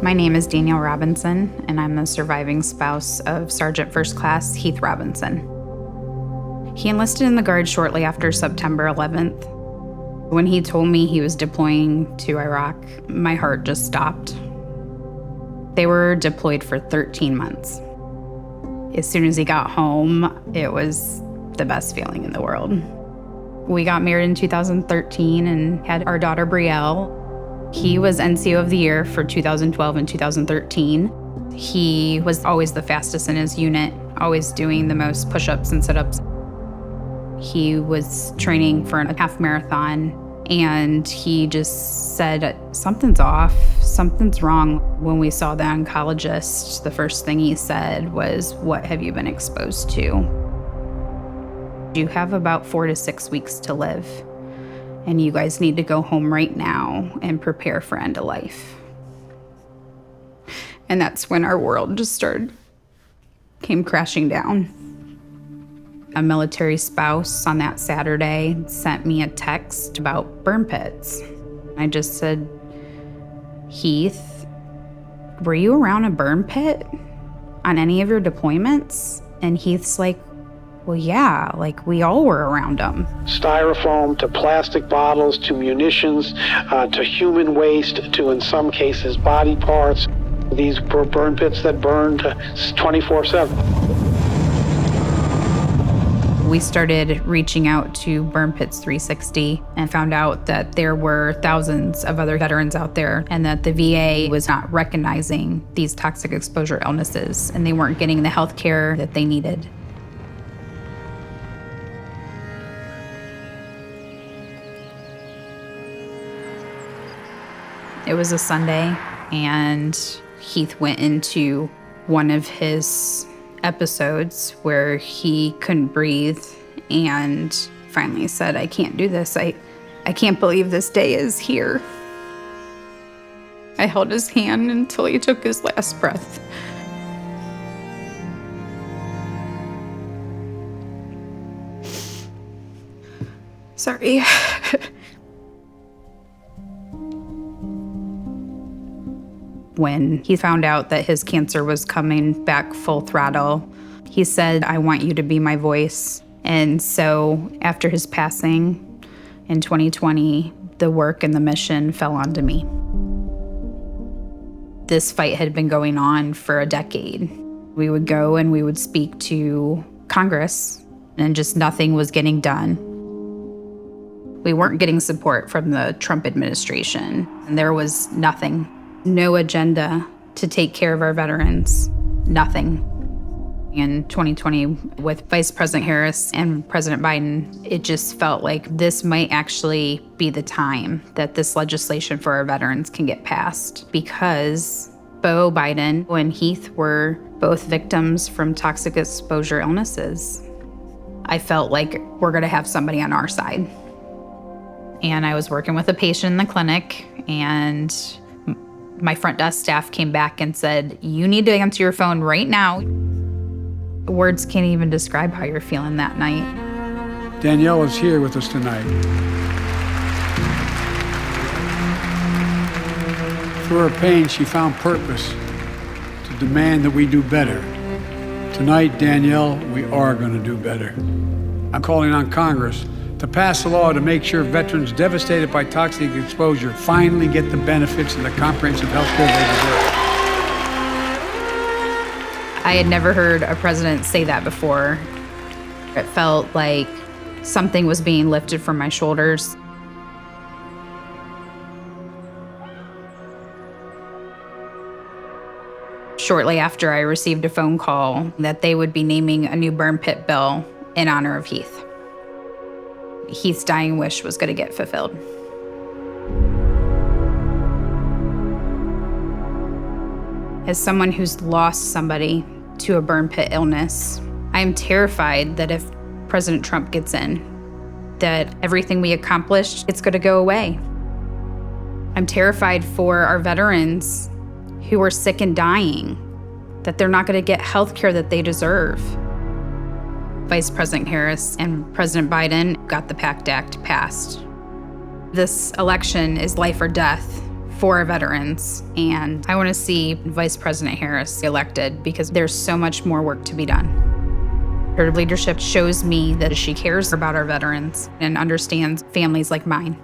My name is Danielle Robinson, and I'm the surviving spouse of Sergeant First Class Heath Robinson. He enlisted in the Guard shortly after September 11th. When he told me he was deploying to Iraq, my heart just stopped. They were deployed for 13 months. As soon as he got home, it was the best feeling in the world. We got married in 2013 and had our daughter, Brielle. He was NCO of the Year for 2012 and 2013. He was always the fastest in his unit, always doing the most push-ups and sit-ups. He was training for a half marathon, and he just said, something's off, something's wrong. When we saw the oncologist, the first thing he said was, "What have you been exposed to?" You have about 4 to 6 weeks to live, and you guys need to go home right now and prepare for end of life. And that's when our world just came crashing down. A military spouse on that Saturday sent me a text about burn pits. I just said, "Heath, were you around a burn pit on any of your deployments?" And Heath's like, "Well, yeah, like we all were around them." Styrofoam to plastic bottles to munitions to human waste to, in some cases, body parts. These were burn pits that burned 24/7. We started reaching out to Burn Pits 360 and found out that there were thousands of other veterans out there and that the VA was not recognizing these toxic exposure illnesses and they weren't getting the health care that they needed. It was a Sunday, and Heath went into one of his episodes where he couldn't breathe and finally said, "I can't do this. I can't believe this day is here." I held his hand until he took his last breath. Sorry. When he found out that his cancer was coming back full throttle, he said, "I want you to be my voice." And so after his passing in 2020, the work and the mission fell onto me. This fight had been going on for a decade. We would go and we would speak to Congress, and just nothing was getting done. We weren't getting support from the Trump administration, and there was nothing. No agenda to take care of our veterans, nothing. In 2020, with Vice President Harris and President Biden, it just felt like this might actually be the time that this legislation for our veterans can get passed, because Beau Biden and Heath were both victims from toxic exposure illnesses. I felt like we're gonna have somebody on our side. And I was working with a patient in the clinic, and my front desk staff came back and said, "You need to answer your phone right now." Words can't even describe how you're feeling that night. Danielle is here with us tonight. Through her pain, she found purpose to demand that we do better. Tonight, Danielle, we are going to do better. I'm calling on Congress to pass a law to make sure veterans devastated by toxic exposure finally get the benefits and the comprehensive health care they deserve. I had never heard a president say that before. It felt like something was being lifted from my shoulders. Shortly after, I received a phone call that they would be naming a new burn pit bill in honor of Heath. Heath's dying wish was going to get fulfilled. As someone who's lost somebody to a burn pit illness, I am terrified that if President Trump gets in, that everything we accomplished, it's going to go away. I'm terrified for our veterans who are sick and dying, that they're not going to get health care that they deserve. Vice President Harris and President Biden got the PACT Act passed. This election is life or death for our veterans. And I want to see Vice President Harris elected because there's so much more work to be done. Her leadership shows me that she cares about our veterans and understands families like mine.